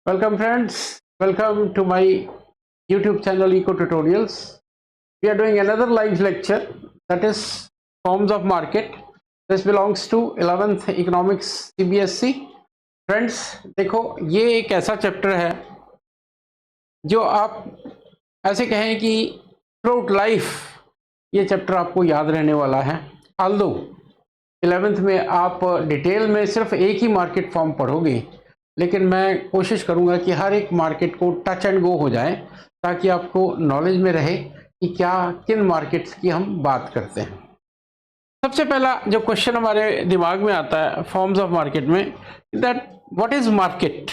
Welcome friends, welcome to my YouTube channel Eco Tutorials. We are doing another live lecture, that is forms of market. This belongs to 11th Economics CBSE. Friends, देखो ये एक ऐसा chapter है जो आप ऐसे कहें कि थ्रूआउट लाइफ ये चैप्टर आपको याद रहने वाला है। ऑल्दो 11th में आप डिटेल में सिर्फ एक ही मार्केट फॉर्म पढ़ोगे, लेकिन मैं कोशिश करूंगा कि हर एक मार्केट को टच एंड गो हो जाए ताकि आपको नॉलेज में रहे कि क्या किन मार्केट्स की हम बात करते हैं। सबसे पहला जो क्वेश्चन हमारे दिमाग में आता है फॉर्म्स ऑफ मार्केट में, दैट व्हाट इज मार्केट।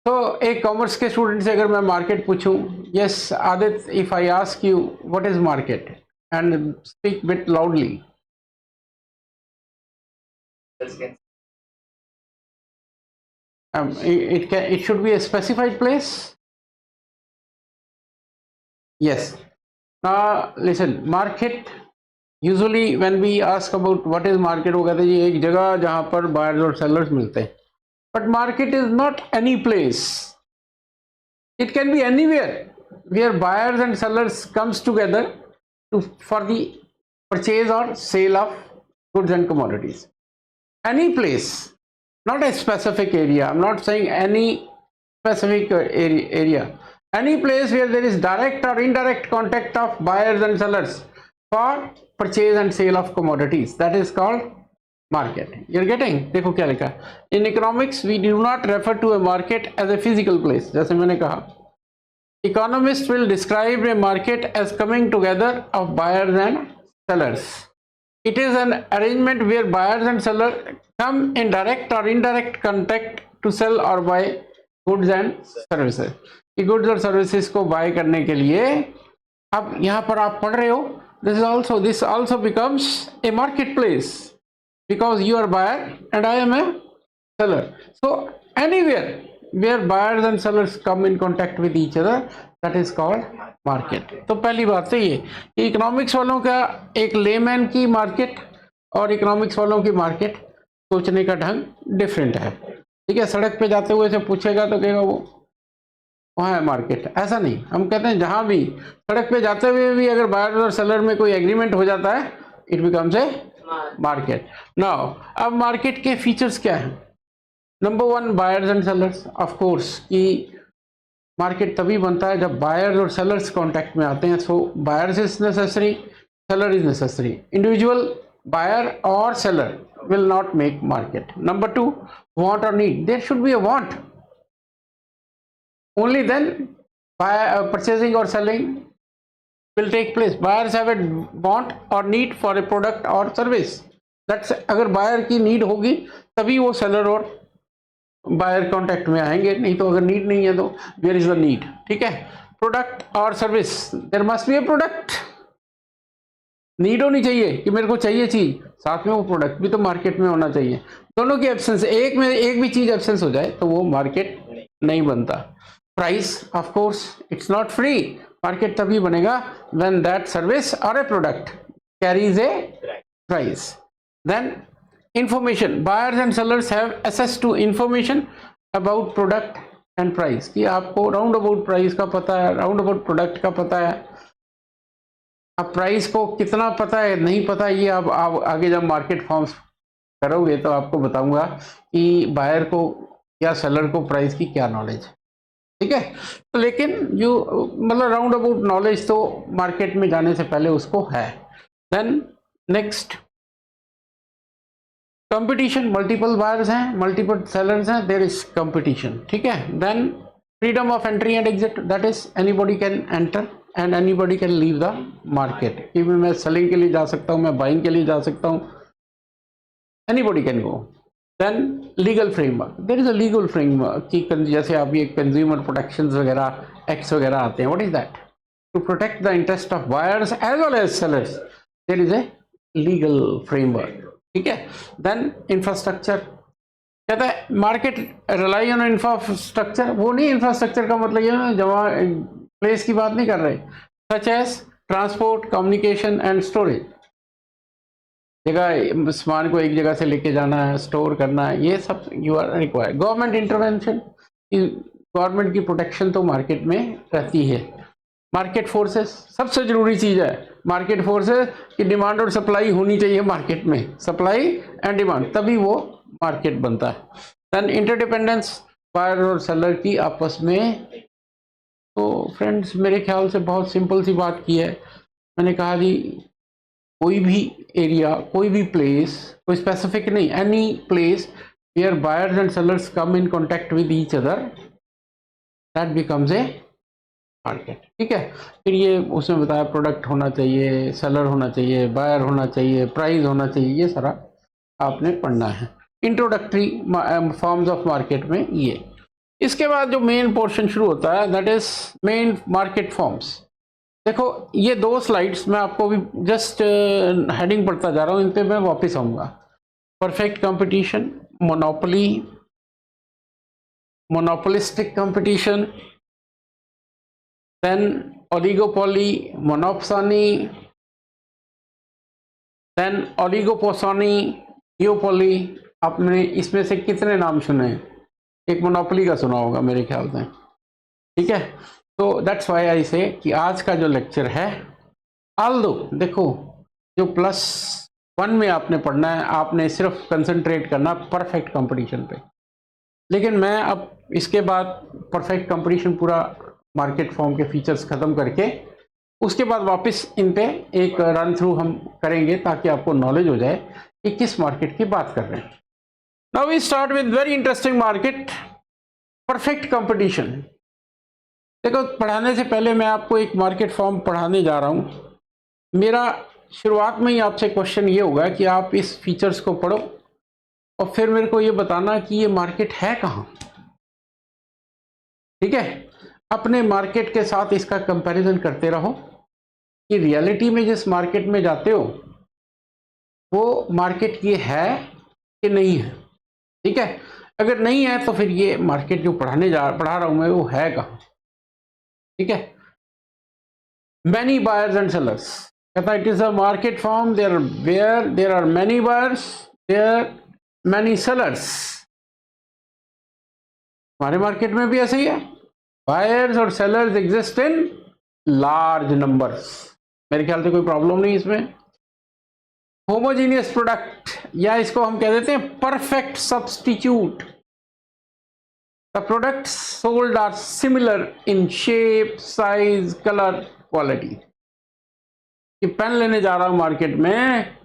तो एक कॉमर्स के स्टूडेंट से अगर मैं मार्केट पूछूं, yes Aditya, if I ask you what is market and speak bit loudly. It should be a specified place. Yes. Now listen, market, usually when we ask about what is market, वो कहते हैं ये एक जगह जहां पर buyers और sellers मिलते हैं. But market is not any place. It can be anywhere where buyers and sellers comes together for the purchase or sale of goods and commodities. Any place. Not a specific area. I'm not saying any specific area. Any place where there is direct or indirect contact of buyers and sellers for purchase and sale of commodities. That is called market. You're getting? देखो क्या लिखा है. In economics, we do not refer to a market as a physical place. जैसे मैंने कहा, economists will describe a market as coming together of buyers and sellers. It is an arrangement where buyers and sellers come in direct or indirect contact to sell or buy goods and services. ये goods और services को buy करने के लिए अब यहाँ पर आप पढ़ रहे हो, this also becomes a marketplace because you are buyer and I am a seller. So anywhere where buyers and sellers come in contact with each other, that is called market. तो पहली बात तो ये कि इकोनॉमिक्स वालों का एक layman की मार्केट और इकोनॉमिक्स वालों की मार्केट सोचने का ढंग डिफरेंट है। ठीक है, सड़क पे जाते हुए से पूछेगा तो कहेगा वो वहाँ है मार्केट, ऐसा नहीं। हम कहते हैं जहाँ भी सड़क पे जाते हुए भी अगर बायर और सेलर में कोई एग्रीमेंट हो जाता है, it becomes a market. Now अब मार्केट के फीचर्स क्या हैं? Number one, buyers and sellers. Of course कि मार्केट तभी बनता है जब बायर्स और सेलर्स कांटेक्ट में आते हैं। So buyers is necessary, seller is necessary. Individual buyer और seller will not make market. Number two, want or need. There should be a want. Only then purchasing or selling will take place. Buyers have a want or need for a product or service. That's अगर buyer की need होगी तभी वो seller और buyer contact में आएंगे, नहीं तो अगर need नहीं है तो where is the need? ठीक है, product और service, there must be a product. Need होनी चाहिए कि मेरे को चाहिए चीज, साथ में वो प्रोडक्ट भी तो मार्केट में होना चाहिए। दोनों की एब्सेंस, एक में एक भी चीज एब्सेंस हो जाए तो वो मार्केट नहीं बनता। Price, of course it's not free. Market तभी बनेगा व्हेन दैट सर्विस और a product carries a price. Then information, buyers and sellers have access to information about product and price, कि आपको राउंड अबाउट प्राइस का पता है, round about product का पता है। अब प्राइस को कितना पता है नहीं पता, ये आप आगे जब मार्केट फॉर्म्स करोगे तो आपको बताऊंगा कि बायर को या सेलर को प्राइस की क्या नॉलेज है। ठीक है, तो लेकिन जो मतलब राउंड अबाउट नॉलेज तो मार्केट में जाने से पहले उसको है। Then next, competition, multiple buyers हैं, मल्टीपल सेलर्स हैं, देयर इज कंपटीशन। ठीक है, then freedom of entry and exit, that is anybody can enter and anybody can leave the market. कि मैं सेलिंग के लिए जा सकता हूँ, मैं बाइंग के लिए जा सकता हूँ, anybody can go. Then legal framework, there is a legal framework कि जैसे अभी एक कंज्यूमर प्रोटेक्शंस वगैरह एक्ट्स वगैरह आते हैं। What is that? To protect the interest of buyers as well as sellers, there is a legal framework. ठीक है, देन इंफ्रास्ट्रक्चर, कहता है मार्केट रिलाई ऑन इंफ्रास्ट्रक्चर। वो नहीं, इंफ्रास्ट्रक्चर का मतलब ये जहाँ प्लेस की बात नहीं कर रहे, such as transport, communication and storage. जगह सामान को एक जगह से लेके जाना है, स्टोर करना है, ये सब you are required. Government intervention, government की प्रोटेक्शन तो मार्केट में रहती है। मार्केट फोर्सेस सबसे जरूरी चीज है। मार्केट फोर्सेस की डिमांड और सप्लाई होनी चाहिए मार्केट में, सप्लाई एंड डिमांड, तभी वो मार्केट बनता है। देन इंटरडिपेंडेंस, बायर और सेलर की आपस में। तो फ्रेंड्स मेरे ख्याल से बहुत सिंपल सी बात की है। मैंने कहा जी कोई भी एरिया, कोई भी प्लेस, कोई स्पेसिफिक नहीं, any place where buyers and sellers come in contact with each other, that becomes a market. ठीक है, फिर ये उसमें बताया प्रोडक्ट होना चाहिए, सेलर होना चाहिए, बायर होना चाहिए, प्राइस होना चाहिए, ये सारा आपने पढ़ना है इंट्रोडक्टरी फॉर्म्स ऑफ मार्केट में ये। इसके बाद जो मेन पोर्शन शुरू होता है that is main market forms. देखो ये 2 स्लाइड्स मैं आपको भी जस्ट हेडिंग पढ़ता जा रहा हूँ, इन पे मैं वापस आऊंगा। Perfect competition, monopoly, monopolistic competition, then oligopoly, monopsony, then oligopsony, duopoly. आपने इसमें से कितने नाम सुने? एक मोनोपोली का सुना होगा मेरे ख्याल से। ठीक है, तो दैट्स व्हाई आई से कि आज का जो लेक्चर है, आल्दो देखो जो +1 में आपने पढ़ना है, आपने सिर्फ कंसंट्रेट करना परफेक्ट कंपटीशन पे। लेकिन मैं अब इसके बाद परफेक्ट कंपटीशन पूरा मार्केट फॉर्म के फीचर्स खत्म करके उसके बाद वापस इन पे एक रन थ्रू हम करेंगे ताकि आपको नॉलेज हो जाए कि किस मार्केट की बात कर रहे हैं। Now we start with very interesting market, perfect competition. देखो पढ़ाने से पहले मैं आपको एक मार्केट फॉर्म पढ़ाने जा रहा हूं। मेरा शुरुआत में ही आपसे क्वेश्चन ये होगा कि आप इस फीचर्स को पढ़ो और फिर मेरे को ये बताना कि ये मार्केट है कहां। ठीक है, अपने मार्केट के साथ इसका कंपैरिजन करते रहो कि रियलिटी में जिस मार्केट में जाते हो वो मार्केट ये है कि नहीं है। ठीक है, अगर नहीं है तो फिर ये मार्केट जो पढ़ा रहा हूं मैं वो है कहां। ठीक है, many buyers and sellers, कहता है it is a market form there where there are many buyers, there are many sellers। हमारे मार्केट में भी ऐसे ही है, बायर्स और sellers exist in large numbers. मेरे ख्याल से कोई प्रॉब्लम नहीं इसमें। होमोजीनियस प्रोडक्ट, या इसको हम कह देते हैं perfect substitute. The products sold are similar in shape, size, colour, quality. कि पेन लेने जा रहा हूं मार्केट में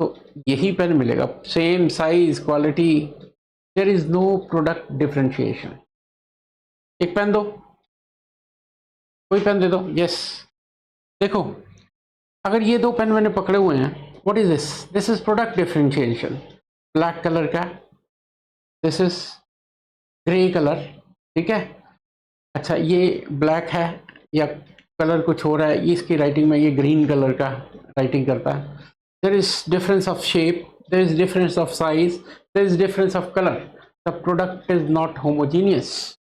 तो यही पेन मिलेगा, same size, quality, there is no product differentiation. एक पेन दो, कोई पेन दे दो, यस। देखो अगर ये 2 पेन मैंने पकड़े हुए हैं, what is this? This is product differentiation. Black colour का, दिस इज ग्रे कलर। ठीक है, अच्छा ये ब्लैक है या कलर कुछ हो रहा है, इसकी राइटिंग में ये ग्रीन कलर का राइटिंग करता है। There is difference of shape, there is difference of size, there is difference of colour. The product is not homogeneous.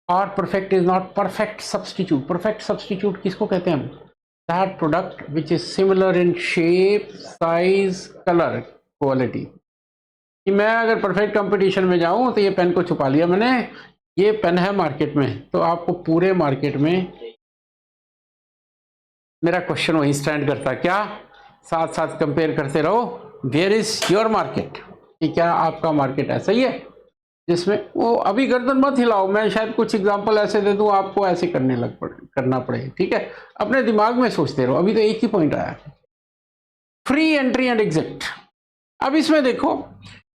और perfect is not perfect substitute. Perfect substitute किसको कहते हैं हम? That product which is similar in shape, size, colour, quality. कि मैं अगर perfect competition में जाऊं तो ये पेन को छुपा लिया मैंने, ये पेन है मार्केट में, तो आपको पूरे मार्केट में मेरा क्वेश्चन वही स्टैंड करता है क्या? साथ साथ कंपेयर करते रहो, वेयर इज योर मार्केट, कि क्या आपका मार्केट ऐसा ही है जिसमें वो। अभी गर्दन मत हिलाओ, मैं शायद कुछ एग्जांपल ऐसे दे दूं आपको ऐसे करना पड़े। ठीक है, अपने दिमाग में सोचते रहो। अभी तो एक ही पॉइंट आया, फ्री एंट्री एंड एग्जिट। अब इसमें देखो,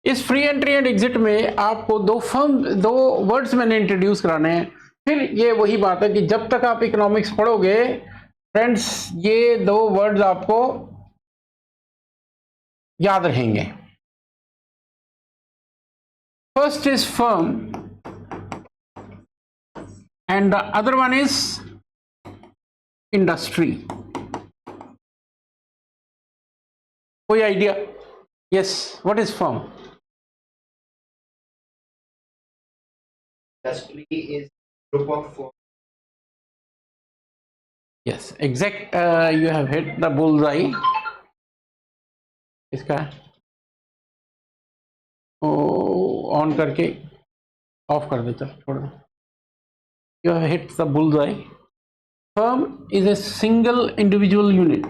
इस फ्री एंट्री एंड एग्जिट में आपको 2 वर्ड्स मैंने इंट्रोड्यूस कराने हैं। फिर ये वही बात है कि जब तक आप इकोनॉमिक्स पढ़ोगे फ्रेंड्स, ये 2 वर्ड्स आपको याद रहेंगे। First is firm and the other one is industry. कोई idea? Yes, what is firm? Industry is group of firms. Yes, exact. You have hit the bullseye. इसका ऑन करके ऑफ कर देता, छोड़ दो। You have hit the bullseye. Firm is a single individual unit.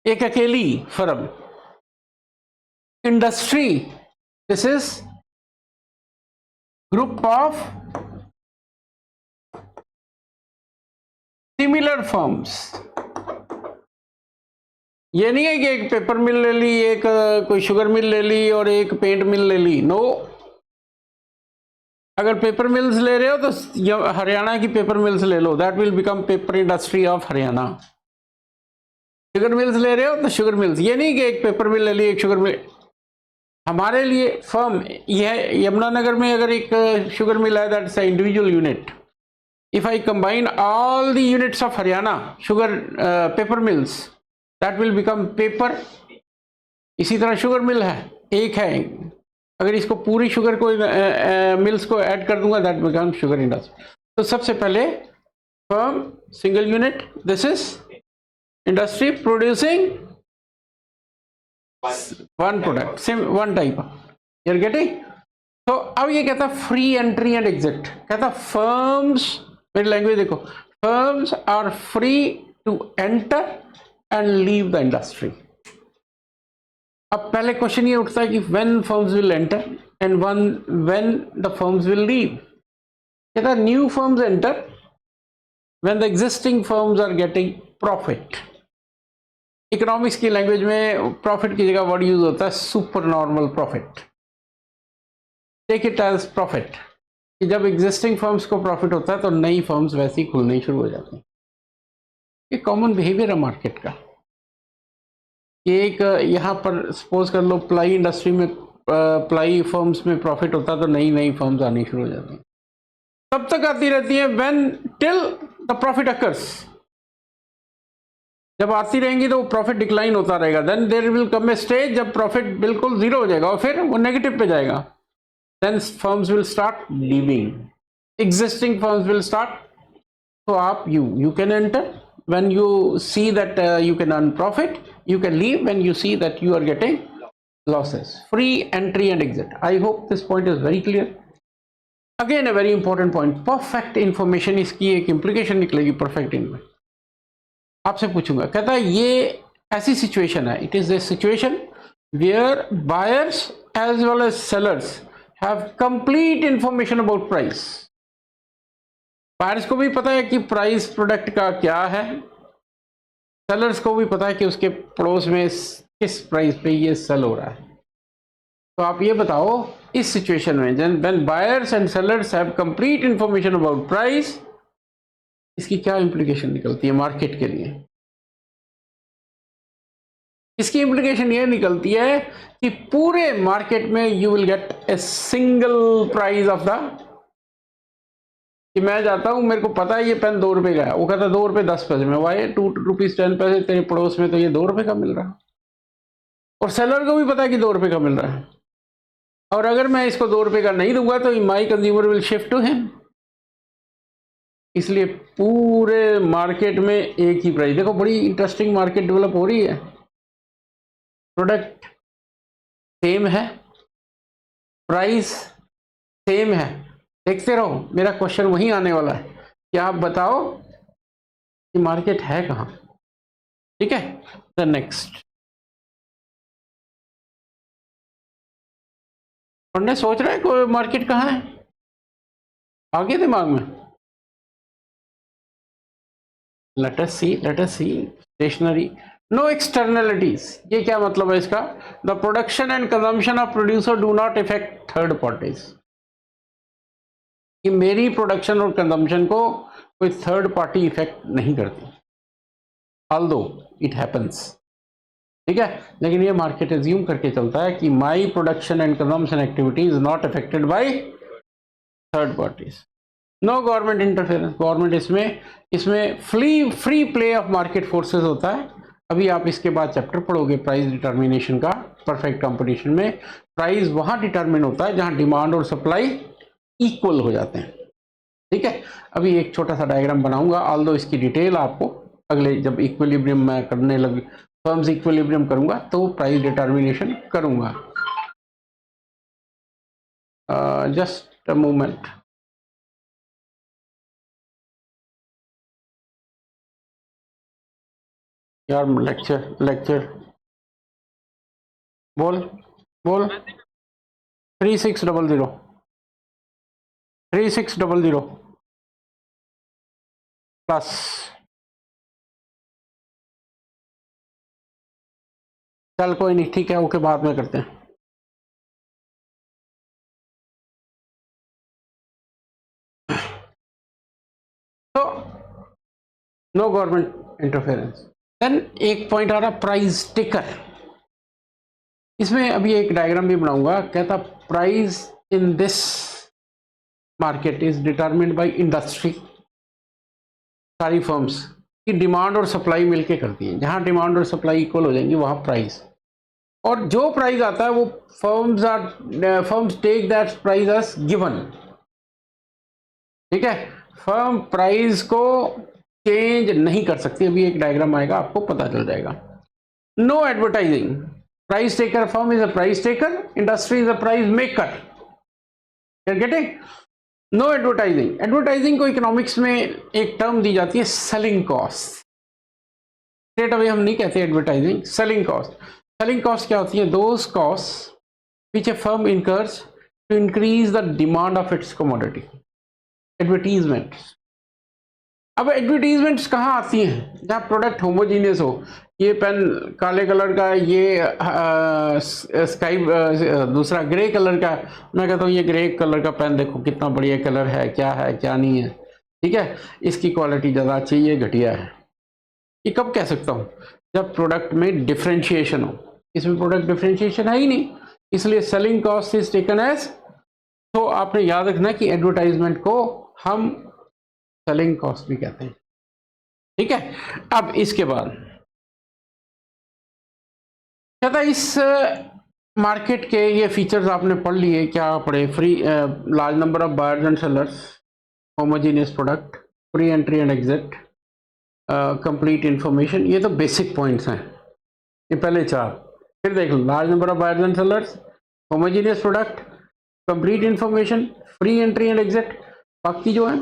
एक अकेली firm. Industry, this is group of similar firms. ये नहीं है कि एक पेपर मिल ले ली, एक कोई शुगर मिल ले ली और एक पेंट मिल ले ली। नो, अगर पेपर मिल्स ले रहे हो तो हरियाणा की पेपर मिल्स ले लो, that will become paper industry of Haryana. Sugar mills ले रहे हो तो शुगर मिल्स। ये नहीं कि एक पेपर मिल ले ली, एक शुगर मिल। हमारे लिए फर्म यह यमुनानगर में अगर एक शुगर मिल है, that's a individual unit. If I combine all the units of Haryana sugar paper mills, that will become paper. इसी तरह शुगर मिल है, एक है, अगर इसको पूरी शुगर को मिल्स को ऐड कर दूंगा, दैट बिकम शुगर इंडस्ट्री। तो सबसे पहले firm, single unit, this is industry producing one product, one type, you are getting. तो अब ये कहता है फ्री एंट्री एंड एग्जिट। कहता फर्म्स, मेरी लैंग्वेज देखो, firms are free to enter and leave the industry. अब पहले क्वेश्चन ये उठता है कि when firms will enter and when the firms will leave. कहता है new firms enter when the existing firms are getting profit. Economics की language में प्रॉफिट की जगह वर्ड यूज होता है super normal profit. Take it as profit कि जब एग्जिस्टिंग फर्म्स को प्रॉफिट होता है तो नई फर्म्स वैसे ही खुलनी शुरू हो जाती हैं। ये कॉमन बिहेवियर है मार्केट का। एक यहाँ पर सपोज कर लो प्लाई इंडस्ट्री में, प्लाई फर्म्स में प्रॉफिट होता है तो नई नई फर्म्स आनी शुरू हो जाती हैं। तब तक आती रहती हैं when till the profit occurs. जब आती रहेंगी तो प्रॉफिट डिक्लाइन होता रहेगा। Then there will come a stage जब प्रॉफिट बिल्कुल जीरो हो जाएगा और फिर वो नेगेटिव पे जाएगा। Then firms will start leaving, existing firms will start. तो आप you can enter when you see that you can earn profit, you can leave when you see that you are getting losses. Free entry and exit. I hope this point is very clear. Again a very important point, perfect information, इसकी एक implication निकलेगी perfect information। आपसे पूछूंगा, कहता है ये ऐसी situation है, it is a situation where buyers as well as sellers have complete information about price। Buyers को भी पता है कि प्राइस प्रोडक्ट का क्या है, सेलर्स को भी पता है कि उसके पड़ोस में किस प्राइस पे ये सेल हो रहा है। तो आप ये बताओ इस सिचुएशन में when buyers and sellers have complete information about price, इसकी क्या इंप्लीकेशन निकलती है मार्केट के लिए। इसकी इंप्लीकेशन ये निकलती है कि पूरे मार्केट में you will get a single price of the, कि मैं जाता हूं, मेरे को पता है ये पेन 2 रुपए का है, वो कहता है 2 रुपए 10 पैसे में, वाई 2 रुपीज 10 पैसे, तेरे पड़ोस में तो ये 2 रुपए का मिल रहा है। और सेलर को भी पता है कि 2 रुपए का मिल रहा है, और अगर मैं इसको 2 रुपए का नहीं दूंगा तो my consumer will shift to him. इसलिए पूरे मार्केट में एक ही प्राइस। देखो बड़ी इंटरेस्टिंग मार्केट डेवलप हो रही है। प्रोडक्ट सेम है, प्राइस सेम है, देखते रहो। मेरा क्वेश्चन वहीं आने वाला है कि आप बताओ कि मार्केट है कहां। ठीक है, द नेक्स्ट। पढ़ने सोच रहे हैं कोई मार्केट कहां है, आगे दिमाग में। लेट अस सी स्टेशनरी, नो एक्सटर्नलिटीज। ये क्या मतलब है इसका? The production and consumption of producer do not effect third parties. कि मेरी प्रोडक्शन और कंजम्पशन को कोई थर्ड पार्टी इफेक्ट नहीं करती, ऑल्दो इट हैपन्स। ठीक है, लेकिन ये मार्केट एज्यूम करके चलता है कि my production and consumption activity is not affected by third parties. No government interference. Government इसमें free play of market forces होता है। अभी आप इसके बाद चैप्टर पढ़ोगे प्राइस डिटर्मिनेशन का। परफेक्ट कंपटीशन में प्राइस वहां डिटर्मिन होता है जहां डिमांड और सप्लाई इक्वल हो जाते हैं। ठीक है, अभी एक छोटा सा डायग्राम बनाऊंगा, ऑल्दो इसकी डिटेल आपको अगले जब इक्विलिब्रियम मैं करने लग फर्म्स इक्विलिब्रियम करूंगा तो प्राइस डिटर्मिनेशन करूंगा। Just a moment. यार लेक्चर बोल बोल 3600 3600 प्लस चल कोई नहीं, ठीक है, ओके, बाद में करते हैं। तो नो गवर्नमेंट इंटरफेरेंस। देन एक पॉइंट आ रहा प्राइस टेकर। इसमें अभी एक डायग्राम भी बनाऊंगा, कहता price in this market is determined by industry. सारी फर्म्स की डिमांड और सप्लाई मिलके करती हैं, जहां डिमांड और सप्लाई इक्वल हो जाएंगी वहां प्राइस, और जो प्राइस आता है वो firms take that price as given. ठीक है, फर्म प्राइस को चेंज नहीं कर सकती। अभी एक डायग्राम आएगा आपको पता चल जाएगा। No advertising, price taker firm is a price taker, industry is a price maker. You are getting? No advertising. Advertising को इकोनॉमिक्स में एक टर्म दी जाती है सेलिंग कॉस्ट। स्ट्रेट अवे हम नहीं कहते advertising, selling cost. Selling cost क्या होती है? Those cost which a firm incurs to increase the demand of its commodity. Advertisement. अब एडवर्टीजमेंट्स कहाँ आती हैं? जहाँ प्रोडक्ट होमोजीनियस हो, ये पेन काले कलर का, ये स्काई दूसरा ग्रे कलर का, मैं कहता हूँ ये ग्रे कलर का पेन देखो कितना बढ़िया कलर है क्या नहीं है, ठीक है, इसकी क्वालिटी ज़्यादा अच्छी है, घटिया है। ये कब कह सकता हूँ? जब प्रोडक्ट में डिफ्रेंशिएशन हो। इसमें प्रोडक्ट डिफ्रेंशिएशन है ही नहीं, इसलिए selling cost is taken as. तो आपने याद रखना कि एडवर्टाइजमेंट को हम सेलिंग कॉस्ट भी कहते हैं। ठीक है, अब इसके बाद कहता है इस मार्केट के ये फीचर्स आपने पढ़ लिए। क्या पढ़े? Free large number of buyers and sellers, homogeneous product, free entry and exit, complete information. ये तो बेसिक पॉइंट्स हैं, ये पहले चार। फिर देख लो, large number of buyers and sellers, homogeneous product, complete information, free entry and exit. बाकी जो है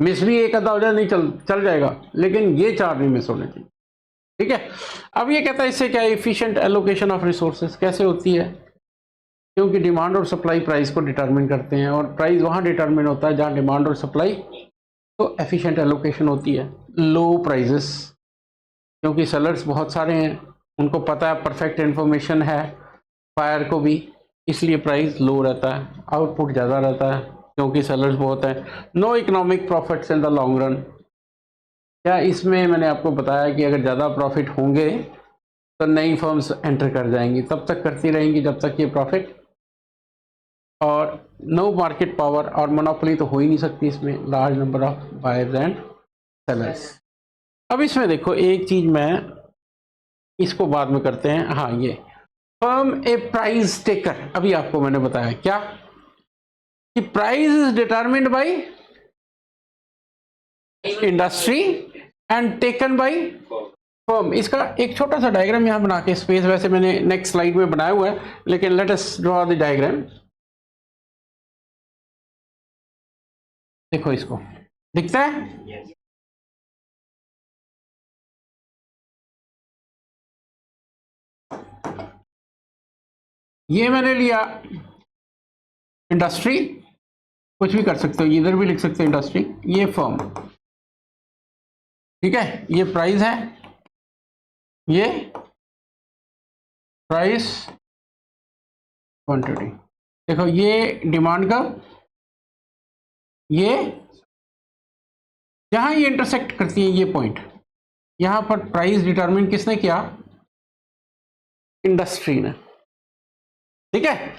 मिस भी एक आधा हो जाए नहीं चल जाएगा, लेकिन ये चार नहीं मिस होने चाहिए। ठीक है, अब ये कहता है इससे क्या एफिशिएंट एलोकेशन ऑफ रिसोर्सेज कैसे होती है? क्योंकि डिमांड और सप्लाई प्राइस को डिटरमिन करते हैं, और प्राइस वहां डिटरमिन होता है जहां डिमांड और सप्लाई, तो एफिशिएंट एलोकेशन होती है। लो प्राइजेस, क्योंकि सेलर्स बहुत सारे हैं, उनको पता है, परफेक्ट इंफॉर्मेशन है बायर को भी, इसलिए प्राइस लो रहता है। आउटपुट ज़्यादा रहता है क्योंकि सेलर्स बहुत हैं। No economic profits in the long run. क्या इसमें मैंने आपको बताया कि अगर ज़्यादा प्रॉफिट होंगे तो नई फर्म्स एंटर कर जाएंगी, तब तक करती रहेंगी जब तक ये प्रॉफिट। और नो मार्केट पावर, और मोनोपोली तो हो ही नहीं सकती इसमें, large number of buyers and sellers. अब इसमें देखो एक चीज़, मैं इसको बाद में करते हैं। हाँ, ये फर्म ए प्राइस टेकर, अभी आपको मैंने बताया क्या कि price is determined by industry and taken by firm. इसका एक छोटा सा डायग्राम यहां बना के, स्पेस वैसे मैंने नेक्स्ट स्लाइड में बनाया हुआ है, लेकिन let us draw the diagram. देखो इसको, दिखता है? ये मैंने लिया इंडस्ट्री, कुछ भी कर सकते हो, इधर भी लिख सकते हो इंडस्ट्री, ये फर्म, ठीक है, ये प्राइस है, ये प्राइस क्वांटिटी। देखो ये डिमांड का, ये जहां ये इंटरसेक्ट करती है ये पॉइंट, यहां पर प्राइस डिटरमिन किसने किया? इंडस्ट्री ने। ठीक है,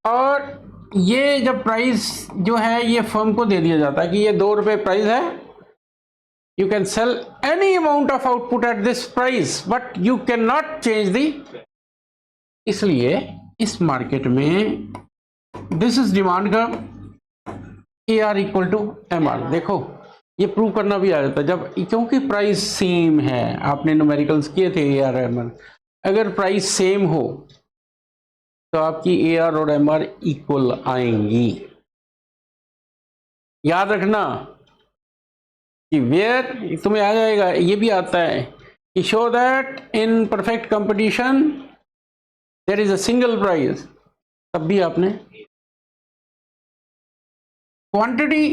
और ये जब प्राइस जो है ये फर्म को दे दिया जाता है कि ये 2 रुपए प्राइस है, you can sell any amount of output at this price but you can not change the. इसलिए इस मार्केट में this is demand curve, AR equal to MR। देखो ये प्रूव करना भी आ जाता है जब, क्योंकि प्राइस सेम है, आपने न्यूमेरिकल्स किए थे AR MR, अगर प्राइस सेम हो तो आपकी AR और MR इक्वल आएंगी। याद रखना कि वेयर तुम्हें आ जाएगा, ये भी आता है कि show that in perfect competition there is a single price, तब भी आपने quantity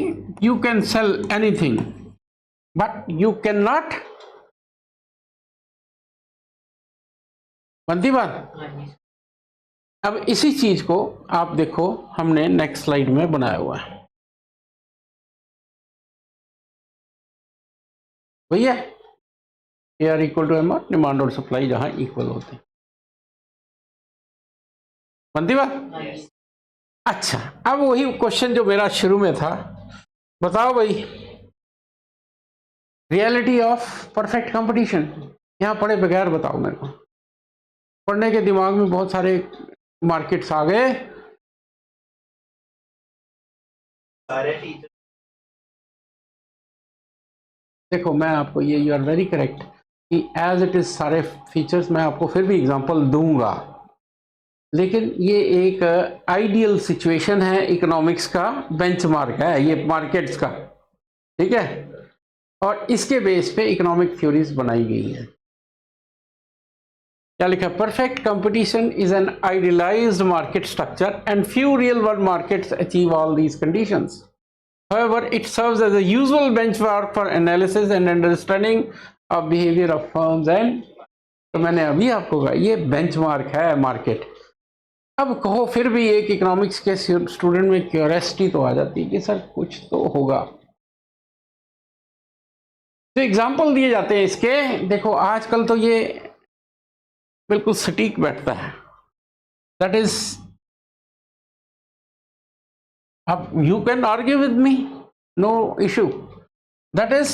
you can sell anything but you can not, बनती बात। अब इसी चीज को आप देखो हमने नेक्स्ट स्लाइड में बनाया हुआ है, भैया AR equal to MR, demand और सप्लाई जहां इक्वल होते हैं, बनती बात। अच्छा, अब वही क्वेश्चन जो मेरा शुरू में था, बताओ भाई रियलिटी ऑफ परफेक्ट कंपटीशन, यहां पढ़े बगैर बताओ मेरे को, पढ़ने के दिमाग में बहुत सारे मार्केट्स आ गए, सारे टीचर। देखो मैं आपको ये, यू आर वेरी करेक्ट कि एज इट इज सारे फीचर्स मैं आपको फिर भी एग्जांपल दूंगा, लेकिन ये एक आइडियल सिचुएशन है, इकोनॉमिक्स का बेंचमार्क है ये मार्केट्स का, ठीक है, और इसके बेस पे इकोनॉमिक थ्योरीज बनाई गई है। क्या लिखा, perfect competition is an idealised market structure and few real world markets achieve all these conditions. However, it serves as a usual benchmark for analysis and understanding of behavior of firms and, तो मैंने अभी आपको कहा ये benchmark है market. अब कहो फिर भी एक इकोनॉमिक्स के स्टूडेंट में क्यूरियोसिटी तो आ जाती है कि सर कुछ तो होगा, तो एग्जाम्पल दिए जाते हैं इसके। देखो आजकल तो ये बिल्कुल सटीक बैठता है, दैट इज, अब you can argue with me, no issue, that is,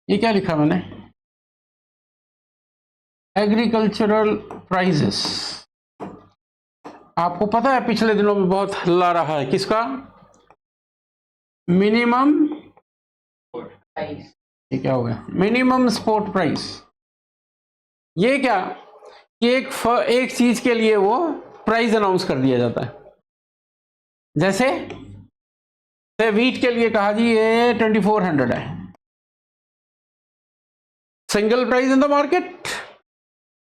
ये क्या लिखा मैंने, एग्रीकल्चरल प्राइजेस। आपको पता है पिछले दिनों में बहुत हल्ला रहा है किसका, मिनिमम, ये क्या हो गया, मिनिमम सपोर्ट प्राइस। ये क्या कि एक चीज के लिए वो प्राइस अनाउंस कर दिया जाता है, जैसे वीट के लिए कहा जी ये 2400 है, single price in the market,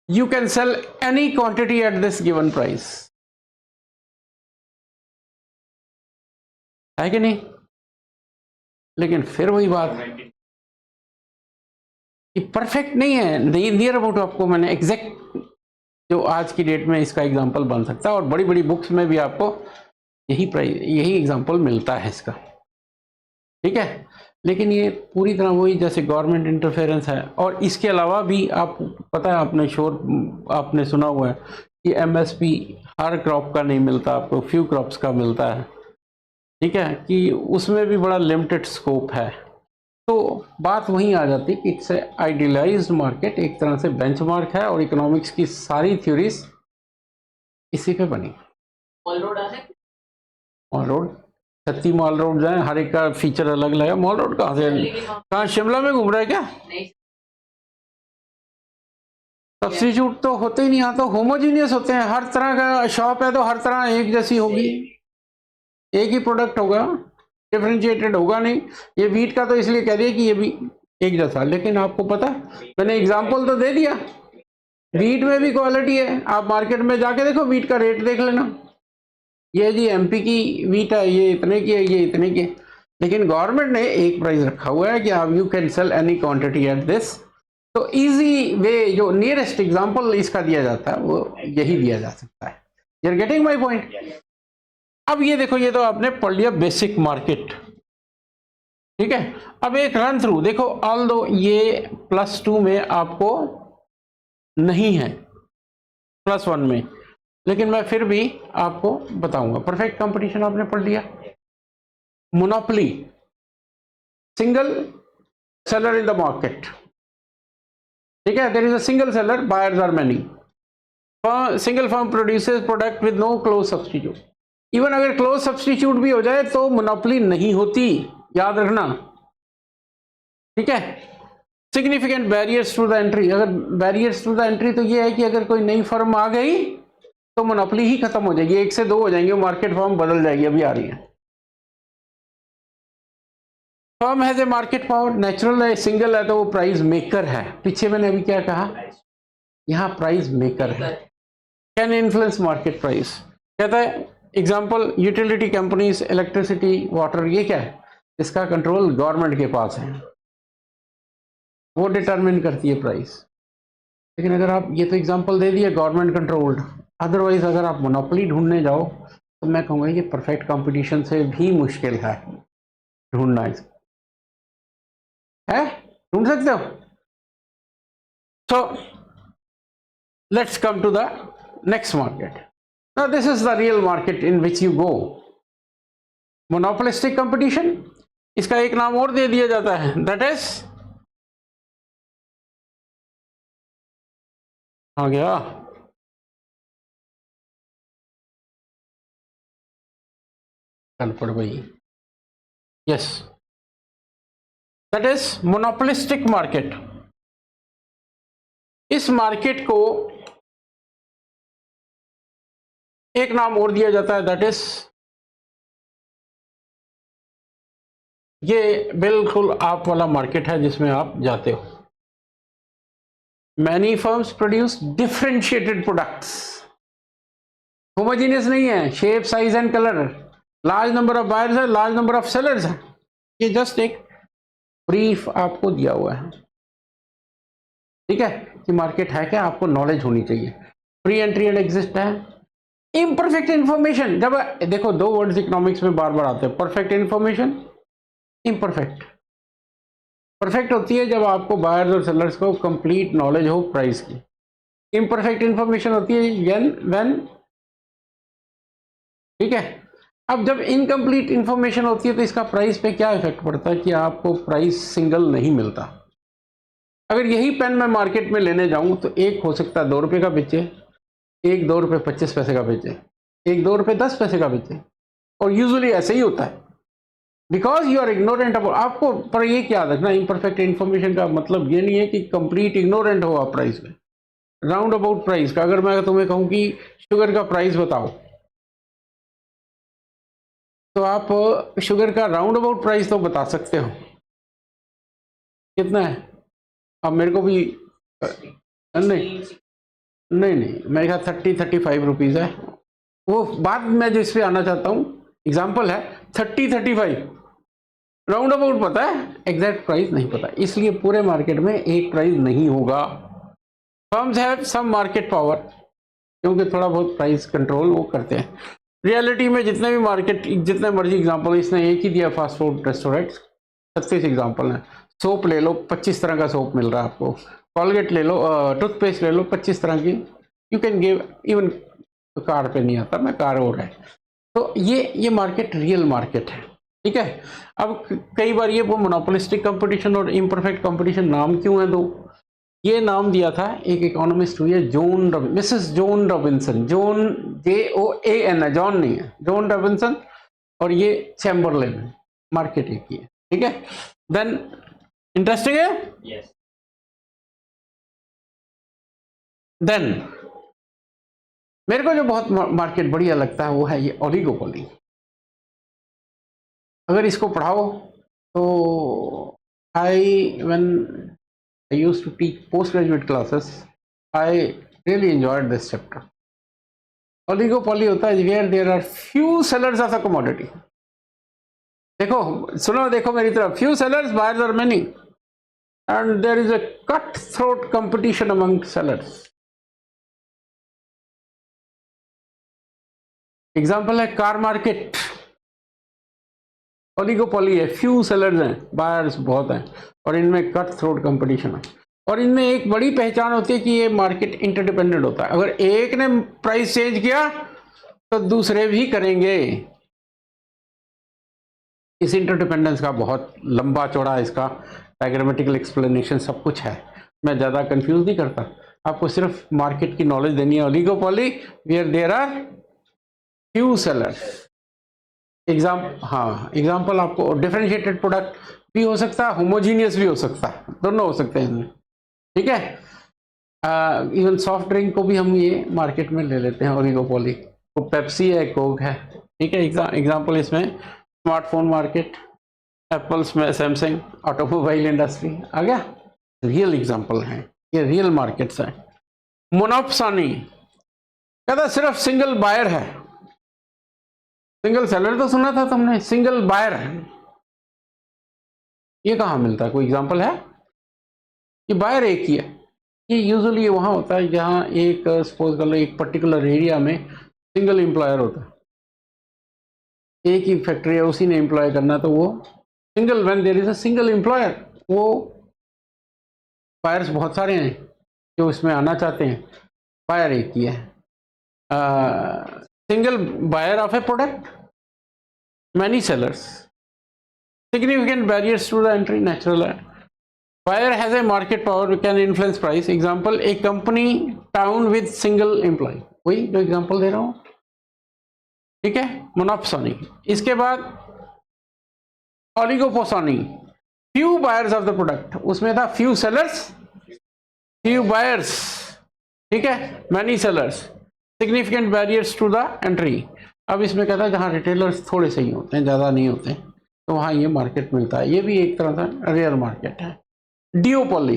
you can sell any quantity at this given price, है कि नहीं। लेकिन फिर वही बात कि परफेक्ट नहीं है, नियर अबाउट आपको मैंने एग्जैक्ट जो आज की डेट में इसका एग्जांपल बन सकता है, और बड़ी बड़ी बुक्स में भी आपको यही एग्जांपल मिलता है इसका, ठीक है। लेकिन ये पूरी तरह वही जैसे गवर्नमेंट इंटरफेरेंस है, और इसके अलावा भी आप पता है, आपने सुना हुआ है कि MSP हर क्रॉप का नहीं मिलता, आपको फ्यू क्रॉप्स का मिलता है, ठीक है, कि उसमें भी बड़ा लिमिटेड स्कोप है। तो बात वहीं आ जाती है कि इट्स आइडियलाइज्ड मार्केट, एक तरह से बेंचमार्क है, और इकोनॉमिक्स की सारी थ्योरीज इसी पे बनी। मॉल रोड आ है, मॉल रोड 36 मॉल रोड जाए, हर एक का फीचर अलग लगा। मॉल रोड कहाँ से, कहाँ शिमला में घूम रहा है क्या? नहीं, सब्स्टिट्यूट तो होते ही नहीं, यहाँ तो होमोजीनियस होते हैं, हर तरह का शॉप है तो हर तरह एक जैसी होगी, एक ही प्रोडक्ट होगा, डिफरेंशिएटेड होगा नहीं। ये वीट का तो इसलिए कह दिया कि ये भी एक जैसा, लेकिन आपको पता मैंने एग्जांपल तो दे दिया, वीट में भी क्वालिटी है, आप मार्केट में जाके देखो, वीट का रेट देख लेना, ये जी MP की वीट है, ये इतने की है, ये इतने की है, लेकिन गवर्नमेंट ने एक प्राइस रखा हुआ है कि आप you can sell any quantity at this. तो इजी वे जो नियरेस्ट एग्जांपल इसका दिया जाता है वो यही दिया जा सकता है। You are getting my point. अब ये देखो, ये तो आपने पढ़ लिया बेसिक मार्केट, ठीक है। अब एक रन थ्रू देखो, ऑल दो ये +2 में आपको नहीं है, +1 में, लेकिन मैं फिर भी आपको बताऊंगा। परफेक्ट कंपटीशन आपने पढ़ लिया, monopoly, single seller in the market, ठीक है, there is a single seller, buyers are many, single firm produces product with no close substitute. Even अगर क्लोज सब्स्टिट्यूट भी हो जाए तो मोनोपोली नहीं होती, याद रखना, ठीक है। Significant barriers to the entry, अगर बैरियर्स टू द एंट्री तो ये है कि अगर कोई नई फर्म आ गई तो मोनोपोली ही खत्म हो जाएगी, 1 से 2 हो जाएंगे, मार्केट फर्म बदल जाएगी, अभी आ रही है। Firm has a market power, natural है, सिंगल है तो वो प्राइस मेकर है। पीछे मैंने अभी क्या कहा, यहाँ प्राइस मेकर है, कैन इन्फ्लुएंस मार्केट प्राइस। कहता है example utility companies, electricity, water, ये क्या है, इसका कंट्रोल गवर्नमेंट के पास है, वो डिटरमिन करती है प्राइस। लेकिन अगर आप, ये तो एग्जांपल दे दिया गवर्नमेंट कंट्रोल्ड, अदरवाइज अगर आप मोनोपोली ढूंढने जाओ तो मैं कहूँगा ये परफेक्ट कंपटीशन से भी मुश्किल है ढूंढना, है, ढूंढ सकते हो। So let's come to the next market. Now this is the real market in which you go. Monopolistic competition, इसका एक नाम और दे दिया जाता है, दैट इज, आ गया, कल पढ़ गई, yes, that is monopolistic market. इस मार्केट को एक नाम और दिया जाता है, दैट इज, ये बिल्कुल आप वाला मार्केट है जिसमें आप जाते हो। Many firms produce differentiated products, homogeneous नहीं है, shape, size and colour, large number of buyers है, लार्ज नंबर ऑफ सेलर्स है। ये जस्ट एक ब्रीफ आपको दिया हुआ है, ठीक है, कि मार्केट है क्या, आपको नॉलेज होनी चाहिए। फ्री एंट्री एंड एग्जिस्ट है। इम्परफेक्ट इंफॉर्मेशन, जब देखो 2 वर्ड्स इकोनॉमिक्स में बार बार आते हैं, परफेक्ट इंफॉर्मेशन, इम्परफेक्ट। परफेक्ट होती है जब आपको बायर्स और सेलर्स को कंप्लीट नॉलेज हो प्राइस की। इम्परफेक्ट इंफॉर्मेशन होती है व्हेन, ठीक है। अब जब इनकम्प्लीट इंफॉर्मेशन होती है तो इसका प्राइस पे क्या इफेक्ट पड़ता है कि आपको प्राइस सिंगल नहीं मिलता। अगर यही पेन मैं मार्केट में लेने जाऊं तो एक हो सकता है 2 रुपये का बेचे, एक 2 रुपये 25 पैसे का बेचे, एक 2 रुपये 10 पैसे का बेचे, और यूजुअली ऐसे ही होता है, because you are ignorant about. आपको पर ये क्या याद रखना, इम्परफेक्ट इंफॉर्मेशन का मतलब ये नहीं है कि कंप्लीट इग्नोरेंट हो आप प्राइस में, राउंड अबाउट प्राइस का। अगर मैं तुम्हें कहूँ कि शुगर का प्राइस बताओ तो आप शुगर का राउंड अबाउट प्राइस तो बता सकते हो, कितना है। अब मेरे को भी नहीं, मेरे ख्याल 30-35 रुपीज़ है। वो बात मैं जिस पे आना चाहता हूँ, एग्जाम्पल है 30-35, राउंड अबाउट पता है, एग्जैक्ट प्राइस नहीं पता, इसलिए पूरे मार्केट में एक प्राइस नहीं होगा। Firms have some market power, क्योंकि थोड़ा बहुत प्राइस कंट्रोल वो करते हैं। रियलिटी में जितने भी मार्केट, जितने मर्जी एग्जांपल, इसने एक ही दिया फास्ट फूड रेस्टोरेंट, 36 एग्जांपल हैं। सोप ले लो, 25 तरह का सोप मिल रहा है आपको। कॉलगेट ले लो, टूथपेस्ट ले लो, 25 तरह की, you can give, even car पे नहीं आता, मैं कार और है। तो ये मार्केट रियल मार्केट है, ठीक है। अब कई बार ये वो मोनोपोलिस्टिक कंपटीशन और इम्परफेक्ट कंपटीशन नाम क्यों है दो, ये नाम दिया था एक इकोनॉमिस्ट हुई है Mrs John Robinson, John JOAN है, जॉन नहीं है, जॉन रॉबिन्सन, और ये चैम्बरलेन है, मार्केट एक ही है, ठीक है। देन इंटरेस्टिंग है, Yes. देन मेरे को जो बहुत मार्केट बढ़िया लगता है वो है ये ओलिगोपोली। अगर इसको पढ़ाओ तो when I used to teach postgraduate classes, I really enjoyed this chapter. Oligopoly होता है where there are few sellers of a commodity. देखो, सुनो, देखो मेरी तरफ, few sellers, buyers are many, and there is a cutthroat competition among sellers. Example है car market, oligopoly है, few sellers हैं, बायर्स बहुत हैं, और इनमें कट थ्रोट कंपटीशन है। और इनमें एक बड़ी पहचान होती है कि ये मार्केट इंटरडिपेंडेंट होता है। अगर एक ने प्राइस चेंज किया तो दूसरे भी करेंगे। इस इंटरडिपेंडेंस का बहुत लंबा चौड़ा इसका डायग्रामेटिकल एक्सप्लेनेशन सब कुछ है, मैं ज़्यादा कंफ्यूज नहीं करता, आपको सिर्फ मार्केट की नॉलेज देनी है। Oligopoly where there are few sellers, example आपको डिफरेंशिएटेड प्रोडक्ट भी हो सकता है, होमोजीनियस भी हो सकता है, दोनों हो सकते हैं इसमें, ठीक है। इवन सॉफ्ट ड्रिंक को भी हम ये मार्केट में ले लेते हैं, ओलिगोपोली, तो पेप्सी है, कोक है, ठीक है। एग्जाम्पल इसमें स्मार्टफोन मार्केट, एप्पल्स में सैमसंग, ऑटोमोबाइल इंडस्ट्री आ गया, रियल एग्जाम्पल है, ये रियल मार्केट्स है। मोनोप्सोनी कहता सिर्फ सिंगल बायर है, सिंगल सेलर तो सुना था तुमने, सिंगल बायर है, ये कहाँ मिलता है, कोई एग्जाम्पल है? ये बायर एक ही है, ये यूजुअली वहाँ होता है जहाँ एक सपोज कर लो एक पर्टिकुलर एरिया में सिंगल एम्प्लॉयर होता है, एक ही फैक्ट्री है, उसी ने एम्प्लॉय करना, तो वो single, when there is a single employer, वो बायर्स बहुत सारे हैं जो इसमें आना चाहते हैं, बायर एक ही है। Single buyer of a product, many sellers, significant barriers to the entry, natural है। Buyer has a market power, can influence price. Example, a company town with single employee, वही जो एग्जाम्पल दे रहा हूँ, ठीक है। मोनोप्सोनी, इसके बाद oligopsony, few buyers of the product, उसमें था फ्यू सेलर्स, फ्यू बायर्स, ठीक है, many sellers, significant barriers to the entry. अब इसमें कहता है जहाँ रिटेलर्स थोड़े से ही होते हैं, ज़्यादा नहीं होते, तो वहाँ ये मार्केट मिलता है, ये भी एक तरह का रियल मार्केट है। डिओपोली,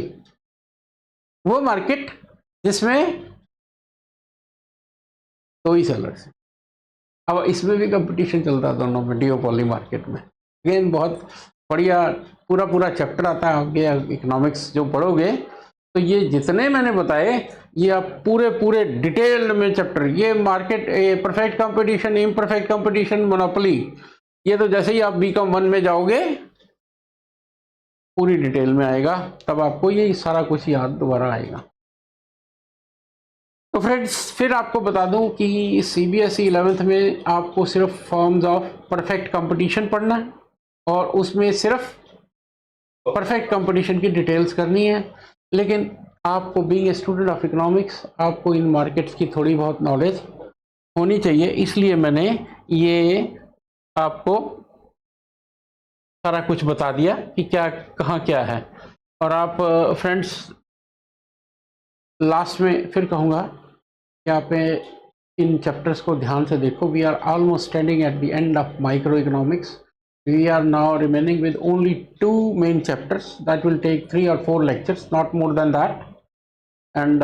वो मार्केट जिसमें दो ही सेलर्स हैं, अब इसमें भी कंपटीशन चलता है दोनों में, डिओपोली मार्केट में। अगेन बहुत बढ़िया पूरा चैप्टर आता है आगे इकोनॉमिक्स जो पढ़ोगे, तो ये जितने मैंने बताए ये आप पूरे डिटेल्ड में चैप्टर, ये market, perfect competition, imperfect competition, monopoly, ये तो जैसे ही आप बीकॉम 1 में जाओगे पूरी डिटेल में आएगा, तब आपको ये सारा कुछ याद दोबारा आएगा। तो फ्रेंड्स फिर आपको बता दूं कि सीबीएसई 11th में आपको सिर्फ फॉर्म्स ऑफ परफेक्ट कंपटीशन पढ़ना है, और उसमें सिर्फ परफेक्ट कंपटीशन की डिटेल्स करनी है, लेकिन आपको being a student of economics आपको इन मार्केट्स की थोड़ी बहुत नॉलेज होनी चाहिए, इसलिए मैंने ये आपको सारा कुछ बता दिया कि क्या कहाँ क्या है। और आप फ्रेंड्स लास्ट में फिर कहूँगा कि आप इन चैप्टर्स को ध्यान से देखो। We are almost standing at the end of micro economics. We are now remaining with only 2 main chapters that will take 3 or 4 lectures, not more than that. And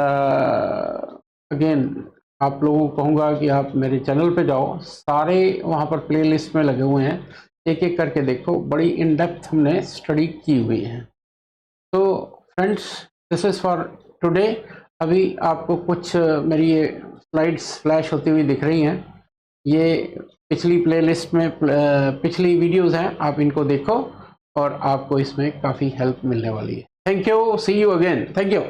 again आप लोगों को कहूँगा कि आप मेरे चैनल पे जाओ, सारे वहाँ पर प्लेलिस्ट में लगे हुए हैं, एक एक करके देखो, बड़ी इन डेप्थ हमने स्टडी की हुई है। तो friends this is for today. अभी आपको कुछ मेरी ये स्लाइड्स फ्लैश होती हुई दिख रही हैं, ये पिछली प्लेलिस्ट में पिछली वीडियोस हैं, आप इनको देखो और आपको इसमें काफ़ी हेल्प मिलने वाली है। Thank you, see you again, thank you.